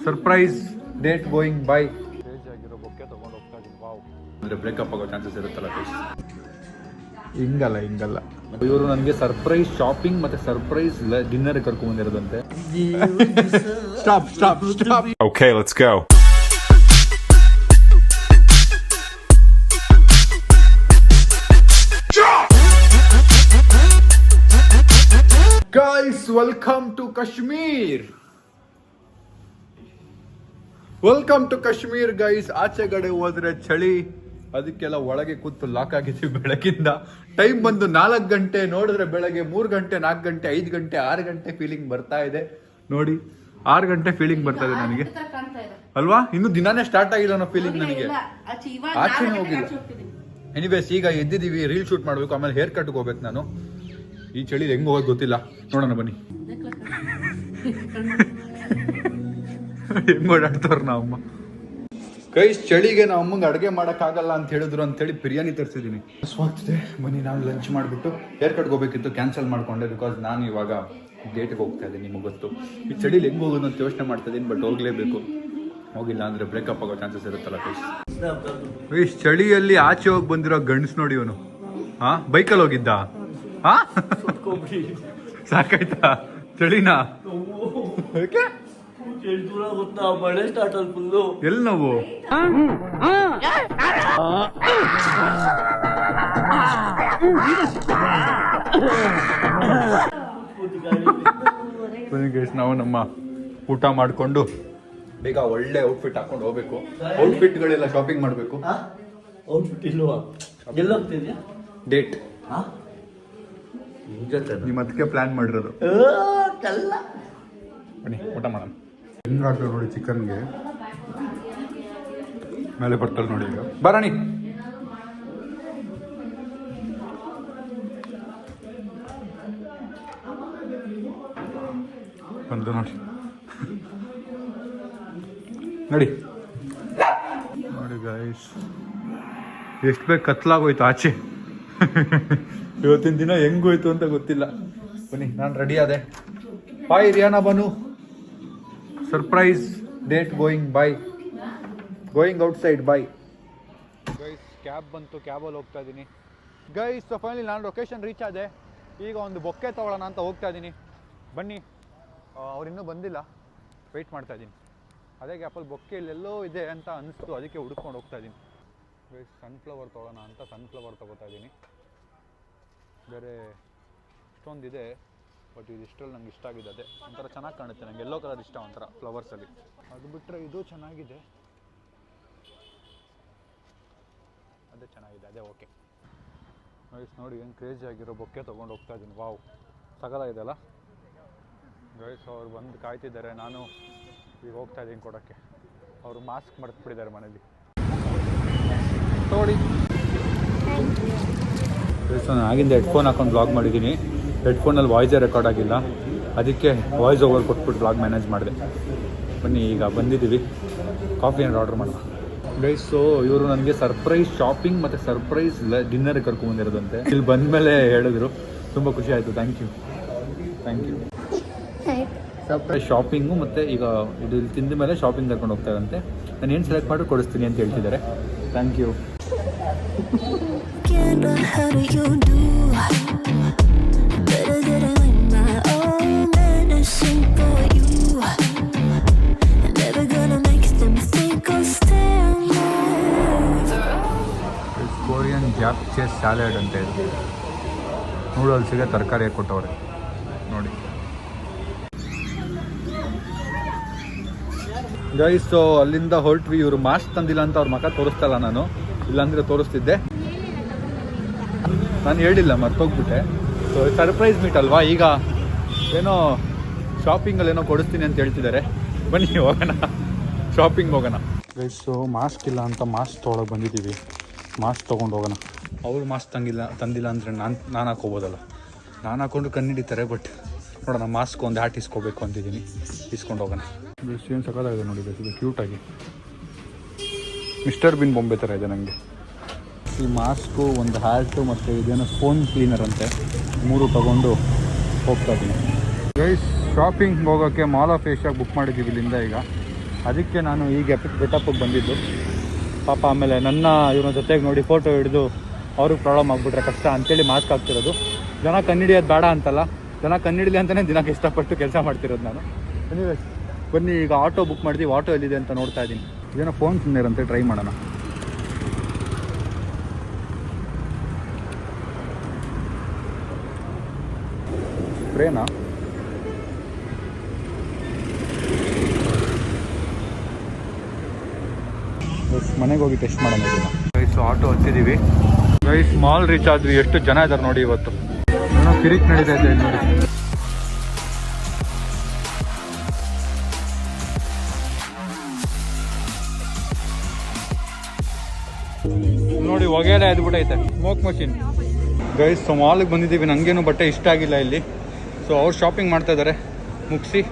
Surprise date going by. Crazy ಆಗಿರೋ bouquet ತೊಗೊಂಡು ಹೋಗ್ತಾ ಇದ್ದೀನಿ. ವಾವ್, ಅಂದರೆ ಬ್ರೇಕಪ್ ಆಗೋ ಚಾನ್ಸಸ್ ಇರುತ್ತಲ್ಲ ಗೈಸ್. ಹಿಂಗಲ್ಲ ಇವರು ನನಗೆ ಸರ್ಪ್ರೈಸ್ ಶಾಪಿಂಗ್ ಮತ್ತೆ ಸರ್ಪ್ರೈಸ್ ಡಿನ್ನರ್ ಕರ್ಕೊಂಡ್ ಬಂದಿರೋದಂತೆ. Stop. Okay, let's go. Guys, welcome to Kashmir. Welcome to Kashmir guys. ಆಚೆಗಡೆ ಹೋದ್ರೆ ಚಳಿ, ಅದಕ್ಕೆಲ್ಲ ಒಳಗೆ ಕೂತು ಲಾಕ್ ಆಗಿದ್ದೀವಿ ಬೆಳಗಿಂದ. ಟೈಮ್ ಬಂದು 4 ಗಂಟೆ, ನೋಡಿದ್ರೆ ಬೆಳಗ್ಗೆ 3 ಗಂಟೆ, 4 ಗಂಟೆ, 5 ಗಂಟೆ, 6 ಗಂಟೆ ಫೀಲಿಂಗ್ ಬರ್ತಾ ಇದೆ. ನೋಡಿ 6 ಗಂಟೆ ಫೀಲಿಂಗ್ ಬರ್ತಾ ಇದೆ ನನಗೆ ಅಲ್ವಾ? ಇನ್ನು ದಿನಾನೇ ಸ್ಟಾರ್ಟ್ ಆಗಿಲ್ಲ ಅನ್ನೋ ಫೀಲಿಂಗ್ ನನಗೆ. ಆಚೆನೇ ಹೋಗಿಲ್ಲ. ಎನಿವೇಸ್ ಈಗ ಎದ್ದಿದ್ದೀವಿ, ರೀಲ್ ಶೂಟ್ ಮಾಡ್ಬೇಕು, ಆಮೇಲೆ ಹೇರ್ ಕಟ್ಗೆ ಹೋಗ್ಬೇಕು ನಾನು. ಈ ಚಳಿ ಹೆಂಗ್ ಹೋಗೋದು ಗೊತ್ತಿಲ್ಲ, ನೋಡೋಣ ಬನ್ನಿ. ಹೆಂಗ್ ಓಡಾಡ್ತವ್ರ ನಾವಮ್ಮ. ಗೈಸ್ ಚಳಿಗೆ ನಾವು ಅಮ್ಮಂಗೆ ಅಡುಗೆ ಮಾಡೋಕ್ಕಾಗಲ್ಲ ಅಂತ ಹೇಳಿದ್ರು ಅಂತೇಳಿ ಬಿರಿಯಾನಿ ತರಿಸಿದ್ದೀನಿ. ಸ್ವಾಗ್ತಿದೆ, ಬನ್ನಿ ನಾವು ಲಂಚ್ ಮಾಡಿಬಿಟ್ಟು ಹೇರ್ ಕಟ್ಗೆ ಹೋಗ್ಬೇಕಿತ್ತು, ಕ್ಯಾನ್ಸಲ್ ಮಾಡ್ಕೊಂಡೆ. ಬಿಕಾಸ್ ನಾನು ಇವಾಗ ಡೇಟ್ಗೆ ಹೋಗ್ತಾ ಇದ್ದೀನಿ, ನಿಮಗೆ ಗೊತ್ತು. ಈ ಚಳಿಲಿ ಹೆಂಗೆ ಹೋಗೋದು ಅಂತ ಯೋಚನೆ ಮಾಡ್ತಾ ಇದ್ದೀನಿ. ಬಟ್ ಹೋಗಲೇಬೇಕು, ಹೋಗಿಲ್ಲ ಅಂದರೆ ಬ್ರೇಕಪ್ ಆಗೋ ಚಾನ್ಸಸ್ ಇರುತ್ತಲ್ಲ ಗೈಸ್. ಗೈಸ್ ಚಳಿಯಲ್ಲಿ ಆಚೆ ಹೋಗಿ ಬಂದಿರೋ ಗಂಡಸ್ ನೋಡಿ ಇವನು. ಹಾಂ, ಬೈಕಲ್ಲಿ ಹೋಗಿದ್ದ? ಹಾಂ, ಸಾಕಾಯ್ತಾ ಚಳಿನಾ? ಓಕೆ, ಎಲ್ಲಿ ನಾವು ನಾವು ನಮ್ಮ ಊಟ ಮಾಡ್ಕೊಂಡು ಬೇಗ ಒಳ್ಳೆ ಔಟ್ಫಿಟ್ ಹಾಕೊಂಡು ಹೋಗ್ಬೇಕು. ಔಟ್ಫಿಟ್ಗಳೆಲ್ಲ ಶಾಪಿಂಗ್ ಮಾಡಬೇಕು. ಡೇಟ್ ನಿಮ್ಮ ಅದಕ್ಕೆ ಪ್ಲಾನ್ ಮಾಡಿರೋದು. ಬನ್ನಿ ಊಟ ಮಾಡೋಣ. ಹೆಂಗಾಗ್ತದೆ ನೋಡಿ ಚಿಕನ್ಗೆ ಮೇಲೆ ಬರ್ತಾರೆ ನೋಡಿ. ಈಗ ಬರಣಿ ಬಂದು ನೋಡಿ ನೋಡಿ ಗೈಸ್, ಎಷ್ಟು ಬೇಗ ಕತ್ಲಾಗೋಯ್ತು ಆಚೆ. ಇವತ್ತಿನ ದಿನ ಹೆಂಗೋಯ್ತು ಅಂತ ಗೊತ್ತಿಲ್ಲ. ಬನ್ನಿ ನಾನು ರೆಡಿ ಆದೆ. ಬಾಯ್ ರಿಯಾನಾ ಬನು. Surprise date going outside bye. Guys cab ಬಂತು, ಕ್ಯಾಬಲ್ಲಿ ಹೋಗ್ತಾ ಇದ್ದೀನಿ ಗೈಸ್. ಸೊ ಫೈನಲಿ ನಾನು ಲೊಕೇಶನ್ ರೀಚ್ ಆದೆ. ಈಗ ಒಂದು ಬೊಕ್ಕೆ ತೊಗೊಳ್ಳೋಣ ಅಂತ ಹೋಗ್ತಾ ಇದ್ದೀನಿ. ಬನ್ನಿ, ಅವ್ರು ಇನ್ನೂ ಬಂದಿಲ್ಲ, ವೆಯ್ಟ್ ಮಾಡ್ತಾ ಇದ್ದೀನಿ. ಅದೇ ಗ್ಯಾಪಲ್ಲಿ ಬೊಕ್ಕೆ ಇಲ್ಲೆಲ್ಲೋ ಇದೆ ಅಂತ ಅನಿಸ್ತು, ಅದಕ್ಕೆ ಹುಡ್ಕೊಂಡು ಹೋಗ್ತಾ ಇದ್ದೀನಿ ಗೈಸ್. ಸನ್ಫ್ಲವರ್ ತೊಗೊಳ್ಳೋಣ ಅಂತ ಸನ್ಫ್ಲವರ್ ತೊಗೋತಾ ಇದ್ದೀನಿ. ಬೇರೆ ಇಷ್ಟೊಂದಿದೆ, ಬಟ್ ಇದು ಇಷ್ಟರಲ್ಲಿ ನಂಗೆ ಇಷ್ಟ ಆಗಿದೆ. ಅದೇ ಒಂಥರ ಚೆನ್ನಾಗಿ ಕಾಣುತ್ತೆ ನಂಗೆ, ಎಲ್ಲೋ ಕಲರ್ ಇಷ್ಟ ಒಂಥರ ಫ್ಲವರ್ಸಲ್ಲಿ. ಅದು ಬಿಟ್ಟರೆ ಇದು ಚೆನ್ನಾಗಿದೆ, ಅದೇ ಚೆನ್ನಾಗಿದೆ, ಅದೇ ಓಕೆ ಗೈಸ್. ನೋಡಿ ಏನು ಕ್ರೇಜಿ ಆಗಿರೋ ಬೊಕ್ಕೆ ತೊಗೊಂಡು ಹೋಗ್ತಾ ಇದ್ದೀನಿ. ವಾವ್, ಸಗದಾಗಿದೆ ಅಲ್ಲ ಗೈಸ್. ಅವ್ರು ಬಂದು ಕಾಯ್ತಿದ್ದಾರೆ, ನಾನು ಈಗ ಹೋಗ್ತಾ ಇದ್ದೀನಿ ಕೊಡೋಕ್ಕೆ. ಅವರು ಮಾಸ್ಕ್ ಮರೆತುಬಿಟ್ಟಿದ್ದಾರೆ ಮನೇಲಿ. ನೋಡಿ ನಾನು ಆಗಿಂದ ಹೆಡ್ಫೋನ್ ಹಾಕೊಂಡು ಬ್ಲಾಗ್ ಮಾಡಿದ್ದೀನಿ. ಹೆಡ್ಫೋನಲ್ಲಿ ವಾಯ್ಸೇ ರೆಕಾರ್ಡ್ ಆಗಿಲ್ಲ, ಅದಕ್ಕೆ ವಾಯ್ಸ್ ಓವರ್ ಕೊಟ್ಬಿಟ್ಟು ಬ್ಲಾಗ್ ಮ್ಯಾನೇಜ್ ಮಾಡಿದೆ. ಬನ್ನಿ ಈಗ ಬಂದಿದ್ದೀವಿ, ಕಾಫಿ ಏನಾರು ಆರ್ಡರ್ ಮಾಡೋಣ ಗೈಸ್. ಸೊ ಇವರು ನನಗೆ ಸರ್ಪ್ರೈಸ್ ಶಾಪಿಂಗ್ ಮತ್ತು ಸರ್ಪ್ರೈಸ್ ಡಿನ್ನರ್ ಕರ್ಕೊಂಡ್ಬಂದಿರೋದಂತೆ. ಇಲ್ಲಿ ಬಂದ ಮೇಲೆ ಹೇಳಿದ್ರು, ತುಂಬ ಖುಷಿ ಆಯಿತು. Thank you. ಸರ್ಪ್ರೈಸ್ ಶಾಪಿಂಗು ಮತ್ತು ಈಗ ಇದು ಇಲ್ಲಿ ತಿಂದ ಮೇಲೆ ಶಾಪಿಂಗ್ ಕರ್ಕೊಂಡು ಹೋಗ್ತಾರಂತೆ. ನಾನು ಏನು ಸೆಲೆಕ್ಟ್ ಮಾಡಿ ಕೊಡಿಸ್ತೀನಿ ಅಂತ ಹೇಳ್ತಿದ್ದಾರೆ. Thank you. ಕೊರಿಯನ್ ಜಾಪ್ಚೇಸ್ ಸ್ಯಾಲೆಡ್ ಅಂತ ಇದೆ. ನೂಡಲ್ಸಿಗೆ ತರಕಾರಿ ಕೊಟ್ಟವ್ರೆ ನೋಡಿ ಗೈಸ್. ಸೊ ಅಲ್ಲಿಂದ ಹೊರಟ್ವಿ. ಇವರು ಮಾಸ್ಕ್ ತಂದಿಲ್ಲ ಅಂತ ಅವ್ರ ಮಕ್ಕ ತೋರಿಸ್ತಲ್ಲ, ನಾನು ಇಲ್ಲಾಂದರೆ ತೋರಿಸ್ತಿದ್ದೆ. ನಾನು ಹೇಳಿಲ್ಲ, ಮರ್ತೋಗ್ಬಿಟ್ಟೆ. ಸೊ ಸರ್ಪ್ರೈಸ್ ಮೀಟ್ ಅಲ್ವಾ, ಈಗ ಏನೋ ಶಾಪಿಂಗಲ್ಲಿ ಏನೋ ಕೊಡಿಸ್ತೀನಿ ಅಂತ ಹೇಳ್ತಿದ್ದಾರೆ. ಬನ್ನಿ ಹೋಗೋಣ, ಶಾಪಿಂಗ್ ಹೋಗೋಣ ಗೈಸ್. ಸೊ ಮಾಸ್ಕ್ ಇಲ್ಲ ಅಂತ ಮಾಸ್ಕ್ ತೊಗೊಳಕ್ಕೆ ಬಂದಿದ್ದೀವಿ. ಮಾಸ್ಕ್ ತೊಗೊಂಡು ಹೋಗೋಣ. ಅವ್ರು ಮಾಸ್ಕ್ ತಂದಿಲ್ಲ ಅಂದರೆ ನಾನು ಹಾಕೋಬೋದಲ್ಲ. ನಾನು ಹಾಕೊಂಡು ಕಣ್ಣಿಡಿತಾರೆ. ಬಟ್ ನೋಡೋಣ, ಮಾಸ್ಕ್ ಒಂದು ಹ್ಯಾಟ್ ಇಸ್ಕೋಬೇಕು ಅಂತಿದ್ದೀನಿ, ಇಸ್ಕೊಂಡು ಹೋಗೋಣ. ಏನು ಸಕ್ಕತ್ತಾಗಿದೆ ನೋಡಿ, ಇದು ಕ್ಯೂಟಾಗಿ ಮಿಸ್ಟರ್ ಬಿನ್ ಬೊಂಬೆ ಥರ ಇದೆ ನನಗೆ. ಈ ಮಾಸ್ಕು, ಒಂದು ಹ್ಯಾಟು ಮತ್ತು ಇದೇನೋ ಫೋನ್ ಕ್ಲೀನರ್ ಅಂತೆ, 3 ತೊಗೊಂಡು ಹೋಗ್ತಾ ಇದ್ದೀನಿ ಗೈಸ್. ಶಾಪಿಂಗ್ ಹೋಗೋಕ್ಕೆ ಮಾಲ್ ಆಫ್ ಏಷ್ಯಾಗೆ ಬುಕ್ ಮಾಡಿದ್ದೀವಿ ಇಲ್ಲಿಂದ. ಈಗ ಅದಕ್ಕೆ ನಾನು ಈಗ ಗೆಟಪ್ಪಿಗೆ ಬಂದಿದ್ದು. ಪಾಪ ಆಮೇಲೆ ನನ್ನ ಇವ್ರ ಜೊತೆಗೆ ನೋಡಿ ಫೋಟೋ ಹಿಡಿದು ಅವ್ರಿಗೆ ಪ್ರಾಬ್ಲಮ್ ಆಗಿಬಿಟ್ರೆ ಕಷ್ಟ ಅಂತೇಳಿ ಮಾಸ್ಕ್ ಹಾಕ್ತಿರೋದು. ಜನ ಕಣ್ಣಿಡಿಯೋದು ಬೇಡ ಅಂತಲ್ಲ, ಜನ ಕಣ್ಣಿಡಲಿ ಅಂತಲೇ ದಿನಕ್ಕೆ ಇಷ್ಟಪಟ್ಟು ಕೆಲಸ ಮಾಡ್ತಿರೋದು ನಾನು. ಎನಿವೇಸ್ ಬನ್ನಿ, ಈಗ ಆಟೋ ಬುಕ್ ಮಾಡಿದ್ದೀವಿ. ಆಟೋ ಎಲ್ಲಿದೆ ಅಂತ ನೋಡ್ತಾ ಇದ್ದೀನಿ. ಇದೇನೋ ಫೋನ್ ಸುಮ್ಮನಿರಂತೆ, ಟ್ರೈ ಮಾಡೋಣ. ಸ್ಪ್ರೇನಾ? ಮನೆಗೆ ಹೋಗಿ ಟೆಸ್ಟ್ ಮಾಡೋಣ ಇದನ್ನು. ಗೈಸ್ ಆಟೋ ಹತ್ತಿದ್ದೀವಿ. ಗೈಸ್ ಮಾಲ್ ರೀಚ್ ಆದ್ವಿ. ಎಷ್ಟು ಜನ ಇದ್ದಾರೆ ನೋಡಿ ಇವತ್ತು. ಏನೋ ಕಿರಿಕ್ ನಡೀತಾ ಇದೆ ನೋಡಿ. ನೋಡಿ ಹೊಗೆಲ್ಲ ಎದ್ಬಿಟ್ಟೈತೆ, ಸ್ಮೋಕ್ ಮಷಿನ್. ಗೈಸ್ ಮಾಲ್ಗೆ ಬಂದಿದ್ದೀವಿ. ನನಗೇನು ಬಟ್ಟೆ ಇಷ್ಟ ಆಗಿಲ್ಲ ಇಲ್ಲಿ. ಸೊ ಅವ್ರು ಶಾಪಿಂಗ್ ಮಾಡ್ತಾ ಇದ್ದಾರೆ. ಮುಗಿಸಿ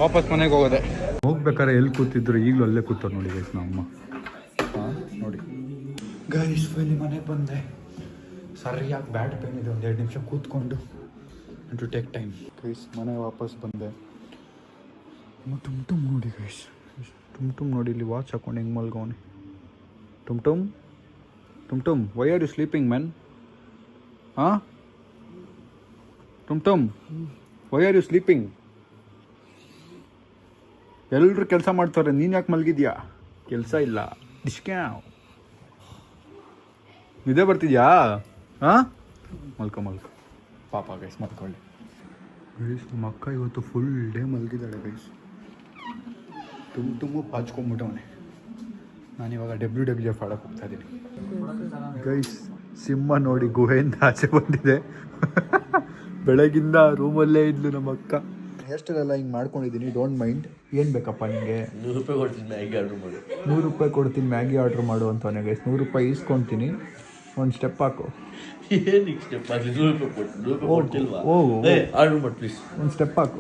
ವಾಪಸ್ ಮನೆಗೆ ಹೋಗೋದೆ. ಹೋಗ್ಬೇಕಾದ್ರೆ ಎಲ್ಲಿ ಕೂತಿದ್ರು ಈಗಲೂ ಅಲ್ಲೇ ಕೂತವ್ರು ನೋಡಿ ಗೈಸ್ ನಮ್ಮ ನೋಡಿ. ಗೈಸ್ ಫೈಲಿ ಮನೆಗೆ ಬಂದೆ. ಸರಿಯಾಗಿ ಬ್ಯಾಡ್ ಪೇನ್ ಇದೆ. ಒಂದು 2 ನಿಮಿಷ ಕೂತ್ಕೊಂಡು ಟು ಟೇಕ್ ಟೈಮ್. ಗೈಸ್ ಮನೆ ವಾಪಸ್ ಬಂದೆ. ಟುಮ್ ನೋಡಿ ಗೈಸ್, ಟುಮ್ ನೋಡಿ ಇಲ್ಲಿ ವಾಚ್ ಹಾಕೊಂಡು ಹೆಂಗೆ ಮಲ್ಗವನೆ. ಟುಮ್ why are you sleeping man? ಹಾಂ ಟುಮ್ ವೈ ಆರ್ ಯು ಸ್ಲೀಪಿಂಗ್? ಎಲ್ಲರೂ ಕೆಲಸ ಮಾಡ್ತಾರೆ, ನೀನು ಯಾಕೆ ಮಲಗಿದ್ಯಾ? ಕೆಲಸ ಇಲ್ಲ, ಡಿಸ್ಕ್ಯಾವ್ ನಿದ್ದೆ ಬರ್ತಿದ್ಯಾ? ಹಾಂ ಮಲ್ಕೊ ಪಾಪ ಗೈಸ್, ಮಲ್ಕೊಳ್ಳಿ ಗೈಸ್. ನಮ್ಮ ಅಕ್ಕ ಇವತ್ತು ಫುಲ್ ಡೇ ಮಲಗಿದ್ದಾಳೆ ಗೈಸ್. ತುಂಬ ಪಾಚ್ಕೊಂಡ್ಬಿಟ್ಟವನೆ. ನಾನಿವಾಗ WWF ಆಡೋಕೆ ಹೋಗ್ತಾ ಇದ್ದೀನಿ ಗೈಸ್. ಸಿಂಹ ನೋಡಿ ಗುಹೆಯಿಂದ ಆಚೆ ಬಂದಿದೆ. ಬೆಳಗಿಂದ ರೂಮಲ್ಲೇ ಇದ್ಲು ನಮ್ಮ ಅಕ್ಕ. ಹೇರ್ಸ್ಟೈಲೆಲ್ಲ ಹಿಂಗೆ ಮಾಡ್ಕೊಂಡಿದ್ದೀನಿ, ಡೋಂಟ್ ಮೈಂಡ್. ಏನು ಬೇಕಪ್ಪ ನಿಮಗೆ? 100 ರೂಪಾಯಿ ಕೊಡ್ತೀನಿ, ಮ್ಯಾಗಿ ಆರ್ಡ್ರ್ ಮಾಡು. 100 ರೂಪಾಯಿ ಕೊಡ್ತೀನಿ, ಮ್ಯಾಗಿ ಆರ್ಡ್ರ್ ಮಾಡು ಅಂತವನೇ ಗೈಸ್. 100 ರೂಪಾಯಿ ಈಸ್ಕೊತೀನಿ. ಒಂದು ಸ್ಟೆಪ್ ಹಾಕು. ಏನಕ್ಕೆ ಸ್ಟೆಪ್ ಹಾಕಿ? 100 ರೂಪಾಯಿ ಕೊಟ್ಟಿಲ್ವಾ? ಹೋಗು ಆರ್ಡ್ರ್ ಮಾಡಿ ಪ್ಲೀಸ್. ಒಂದು ಸ್ಟೆಪ್ ಹಾಕು.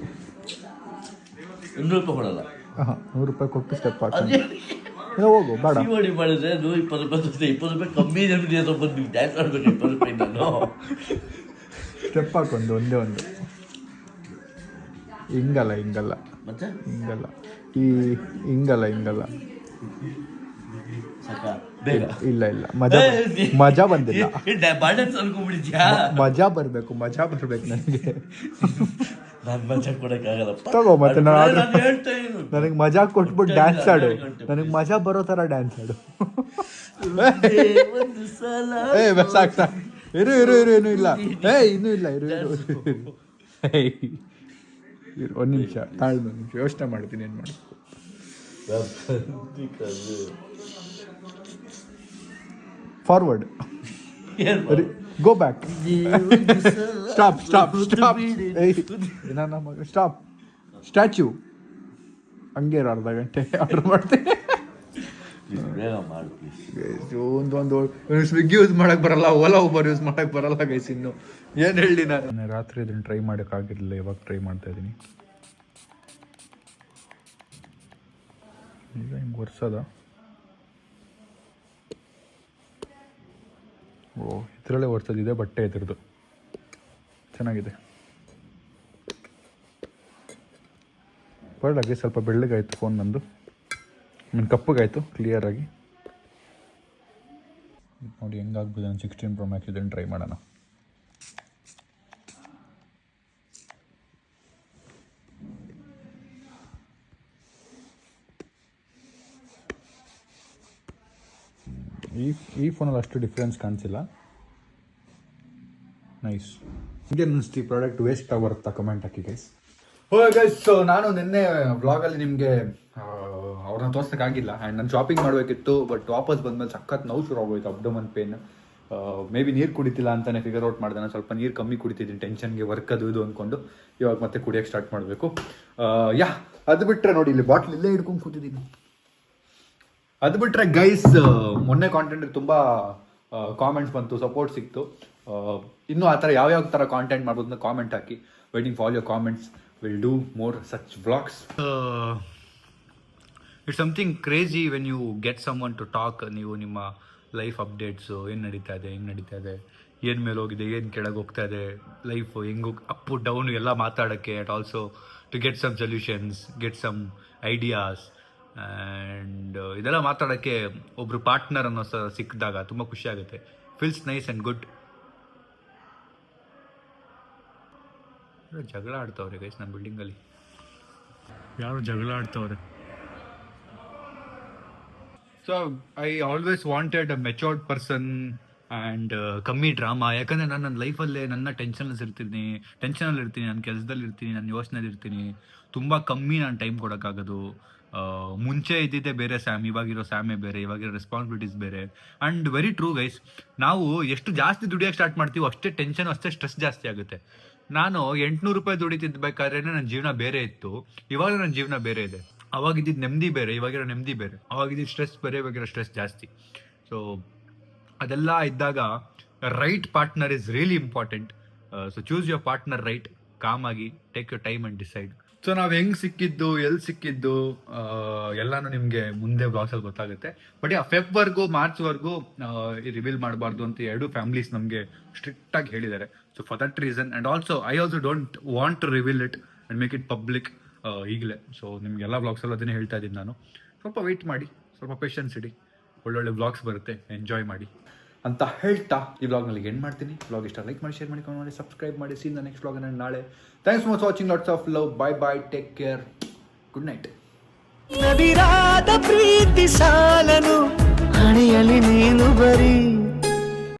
200 ರೂಪಾಯಿ ಕೊಡಲ್ಲ. ಹಾಂ 100 ರೂಪಾಯಿ ಕೊಟ್ಟು ಸ್ಟೆಪ್ ಹಾಕು. ಹೋಗು ಬೇಡ. ಮಾಡಿ ಮಾಡಿದ್ರೆ 120 ರೂಪಾಯಿ 20 ರೂಪಾಯಿ ಕಮ್ಮಿ ಬಂದು ಡ್ಯಾನ್ಸ್ ಆಡ್ಬೇಕು. 20 ರೂಪಾಯಿ ನಾನು ಸ್ಟೆಪ್ ಹಾಕೊಂಡು ಒಂದೇ ಒಂದು. ಹಿಂಗಲ್ಲ ಮತ್ತೆ ಹಿಂಗಲ್ಲ ಇಲ್ಲ ಮಜಾ ಬಂದಿಲ್ಲ. ಮಜಾ ಬರ್ಬೇಕು ನನಗೆ. ನಾನು ಮಜಾ ಕೊಡಕ್ಕಾಗಲ್ಲ. ತಗೋ ಮತ್ತೆ ನನಗೆ ಮಜಾ ಕೊಟ್ಬಿಟ್ಟು ಡ್ಯಾನ್ಸ್ ಆಡು. ನನಗೆ ಮಜಾ ಬರೋ ಥರ ಡ್ಯಾನ್ಸ್ ಆಡು. ಸಾಕು ಇರು ಏನೂ ಇಲ್ಲ. ಇನ್ನೂ ಇಲ್ಲ ಇರು. ಒಂದು ನಿಮಿಷ ತಾಳ್ಮೆ, ಯೋಚನೆ ಮಾಡ್ತೀನಿ ಏನು ಮಾಡಬೇಕು. Forward, go back, stop statue. ಹಂಗೆ ಅರ್ಧ ಗಂಟೆ ಆರ್ಡರ್ ಮಾಡ್ತೀನಿ. ಒಂದು ಸ್ವಿಗ್ಗಿ ಯೂಸ್ ಮಾಡಕ್ಕೆ ಬರಲ್ಲ, ಓಲಾ ಊಬರ್ ಯೂಸ್ ಮಾಡಕ್ಕೆ ಬರಲ್ಲ ಗೈಸ್. ಇನ್ನು ಏನು ಹೇಳಿ ನಾನು ರಾತ್ರಿ ಇದನ್ನು ಟ್ರೈ ಮಾಡೋಕ್ಕಾಗಿರಲಿಲ್ಲ, ಇವಾಗ ಟ್ರೈ ಮಾಡ್ತಾ ಇದ್ದೀನಿ. ಈಗ ಹಿಂಗೆ ಒರ್ಸೋದ. ಇದರಲ್ಲೇ ಒರ್ಸೋದಿದೆ ಬಟ್ಟೆ ಇದ್ರದ್ದು. ಚೆನ್ನಾಗಿದೆ. ಪರವಾಗಿಲ್ಲ, ಸ್ವಲ್ಪ ಬೆಳ್ಳಗಾಯಿತು ಫೋನ್ ನಂದು. ಕಪ್ಪಗಾಯಿತು ಕ್ಲಿಯರಾಗಿ. ನೋಡಿ ಹೆಂಗಾಗ್ಬೋದು. ನಾನು 16 Pro Max ಇದನ್ನು ಟ್ರೈ ಮಾಡೋಣ. ಈ ಫೋನಲ್ಲಿ ಅಷ್ಟು ಡಿಫ್ರೆನ್ಸ್ ಕಾಣಿಸಿಲ್ಲ. ನೈಸ್. ಇದೇನು ಅನಿಸ್ತು ಈ ಪ್ರಾಡಕ್ಟ್? ವೇಸ್ಟ್ ಬರುತ್ತಾ? ಕಮೆಂಟ್ ಹಾಕಿ ಗೈಸ್. ಓಕೆ ಗೈಸ್, ಸೊ ನಾನು ನಿನ್ನೆ ವ್ಲಾಗಲ್ಲಿ ನಿಮಗೆ ಅವ್ರನ್ನ ತೋರ್ಸೋಕ್ಕಾಗಿಲ್ಲ. ಆ್ಯಂಡ್ ನಾನು ಶಾಪಿಂಗ್ ಮಾಡಬೇಕಿತ್ತು. ಬಟ್ ವಾಪಸ್ ಬಂದಮೇಲೆ ಸಖತ್ ನೋವು ಶುರು ಆಗೋಯ್ತು, ಅಬ್ಡೋಮನ್ ಪೇನ್. ಮೇ ಬಿ ನೀರು ಕುಡಿತಿಲ್ಲ ಅಂತಲೇ ಫಿಗರ್ ಔಟ್ ಮಾಡಿದೆ. ನಾನು ಸ್ವಲ್ಪ ನೀರು ಕಮ್ಮಿ ಕುಡಿತಿದ್ದೀನಿ ಟೆನ್ಷನ್ಗೆ, ವರ್ಕ್ ಇದು ಅಂದ್ಕೊಂಡು. ಇವಾಗ ಮತ್ತೆ ಕುಡಿಯೋಕ್ಕೆ ಸ್ಟಾರ್ಟ್ ಮಾಡಬೇಕು. ಅದು ಬಿಟ್ಟರೆ ನೋಡಿ, ಇಲ್ಲಿ ಬಾಟ್ಲ್ ಇಲ್ಲೇ ಹಿಡ್ಕೊಂಡು ಕೂತಿದ್ದೀನಿ. ಅದು ಬಿಟ್ಟರೆ ಗೈಸ್, ಮೊನ್ನೆ ಕಾಂಟೆಂಟ್ಗೆ ತುಂಬ ಕಾಮೆಂಟ್ಸ್ ಬಂತು, ಸಪೋರ್ಟ್ ಸಿಕ್ತು. ಇನ್ನೂ ಆ ಥರ ಯಾವ್ಯಾವ ಥರ ಕಾಂಟೆಂಟ್ ಮಾಡ್ಬೋದು ಅಂತ ಕಾಮೆಂಟ್ ಹಾಕಿ. Waiting for your comments. Will do more such vlogs. It's something crazy when you get someone to talk. ನೀವು ನಿಮ್ಮ ಲೈಫ್ ಅಪ್ಡೇಟ್ಸು, ಏನು ನಡೀತಾ ಇದೆ, ಹೆಂಗೆ ನಡೀತಾ ಇದೆ, ಏನು ಮೇಲೆ ಹೋಗಿದೆ, ಏನು ಕೆಳಗೆ ಹೋಗ್ತಾ ಇದೆ, ಲೈಫು ಹೆಂಗೆ ಅಪ್ಪು ಡೌನು ಎಲ್ಲ ಮಾತಾಡೋಕ್ಕೆ. And also to get some solutions, get some ideas. And ಇದೆಲ್ಲ ಮಾತಾಡೋಕ್ಕೆ ಒಬ್ಬರು ಪಾರ್ಟ್ನರ್ ಅನ್ನೋ ಸಿಕ್ಕಿದಾಗ ತುಂಬ ಖುಷಿ ಆಗುತ್ತೆ. Feels nice and good. ಜಗಳ ಆಡ್ತವ್ರೆ ಗೈಸ್ ನಮ್ಮ ಬಿಲ್ಡಿಂಗಲ್ಲಿ, ಯಾರು ಜಗಳ ಆಡ್ತವ್ರೆ. So I always wanted a matured person and ಕಮ್ಮಿ ಡ್ರಾಮಾ. ಯಾಕಂದರೆ ನಾನು ನನ್ನ ಲೈಫಲ್ಲೇ ನನ್ನ ಟೆನ್ಷನಲ್ಲಿ ಇರ್ತೀನಿ, ನನ್ನ ಕೆಲಸದಲ್ಲಿ ಇರ್ತೀನಿ, ನನ್ನ ಯೋಚನೆಯಲ್ಲಿ ಇರ್ತೀನಿ. ತುಂಬ ಕಮ್ಮಿ ನಾನು ಟೈಮ್ ಕೊಡೋಕ್ಕಾಗೋದು. ಮುಂಚೆ ಇದ್ದಿದ್ದೇ ಬೇರೆ ಸ್ಯಾಮ್, ಇವಾಗಿರೋ ಸ್ಯಾಮೇ ಬೇರೆ, ಇವಾಗಿರೋ ರೆಸ್ಪಾನ್ಸಿಬಿಲಿಟೀಸ್ ಬೇರೆ. ಆ್ಯಂಡ್ ವೆರಿ ಟ್ರೂ ಗೈಸ್, ನಾವು ಎಷ್ಟು ಜಾಸ್ತಿ ದುಡಿಯೋಕ್ಕೆ ಸ್ಟಾರ್ಟ್ ಮಾಡ್ತೀವೋ ಅಷ್ಟೇ ಟೆನ್ಷನ್, ಅಷ್ಟೇ ಸ್ಟ್ರೆಸ್ ಜಾಸ್ತಿ ಆಗುತ್ತೆ. ನಾನು 800 ರೂಪಾಯಿ ದುಡಿತಿದ್ಬೇಕಾದ್ರೆ ನನ್ನ ಜೀವನ ಬೇರೆ ಇತ್ತು, ಇವಾಗ ನನ್ನ ಜೀವನ ಬೇರೆ ಇದೆ. ಅವಾಗಿದ್ದಿದ್ದು ನೆಮ್ಮದಿ ಬೇರೆ, ಇವಾಗಿರೋ ನೆಮ್ಮದಿ ಬೇರೆ. ಅವಾಗಿದ್ದಿದ್ದು ಸ್ಟ್ರೆಸ್ ಬೇರೆ, ಇವಾಗಿರೋ ಸ್ಟ್ರೆಸ್ ಜಾಸ್ತಿ. ಸೊ ಅದೆಲ್ಲ ಇದ್ದಾಗ right partner is really important. So choose your partner right, ಕಾಮಾಗಿ take your time and decide. So ನಾವು ಹೆಂಗೆ ಸಿಕ್ಕಿದ್ದು, ಎಲ್ಲಿ ಸಿಕ್ಕಿದ್ದು ಎಲ್ಲನೂ ನಿಮಗೆ ಮುಂದೆ ಬ್ಲಾಗ್ಸಲ್ಲಿ ಗೊತ್ತಾಗುತ್ತೆ. ಬಟ್ ಫೆಬ್ವರೆಗೂ ಮಾರ್ಚ್ವರೆಗೂ ರಿವೀಲ್ ಮಾಡಬಾರ್ದು ಅಂತ 2 ಫ್ಯಾಮಿಲೀಸ್ ನಮಗೆ ಸ್ಟ್ರಿಕ್ಟಾಗಿ ಹೇಳಿದ್ದಾರೆ. So for that reason and also I also don't want to reveal it and make it public ಈಗಲೇ. ಸೊ ನಿಮಗೆಲ್ಲ ಬ್ಲಾಗ್ಸಲ್ಲಿ ಅದನ್ನೇ ಹೇಳ್ತಾ ಇದ್ದೀನಿ ನಾನು. ಸ್ವಲ್ಪ ವೆಯ್ಟ್ ಮಾಡಿ, ಸ್ವಲ್ಪ ಪೇಷನ್ಸ್ ಇಡಿ, ಒಳ್ಳೊಳ್ಳೆ ಬ್ಲಾಗ್ಸ್ ಬರುತ್ತೆ, ಎಂಜಾಯ್ ಮಾಡಿ ಅಂತ ಹೇಳ್ತಾ ಈ ಬ್ಲಾಗ್ನಲ್ಲಿ ಎಂಡ್ ಮಾಡ್ತೀನಿ. ಬ್ಲಾಗ್ ಇಷ್ಟ ಲೈಕ್ ಮಾಡಿ, ಶೇರ್ ಮಾಡಿ, ಕಮೆಂಟ್ ಮಾಡಿ, ಸಬ್ಸ್ಕ್ರೈಬ್ ಮಾಡಿ. ಸೀನ್ ದ ನೆಕ್ಸ್ಟ್ ಬ್ಲಾಗ್ ನಾಳೆ. Thanks for watching, lots of love, bye bye, take care, good night. ನವಿರಾದ ಪ್ರೀತಿ ಸಾಲನು ಹಣೆಯಲ್ಲಿ ನೀನು ಬರೀ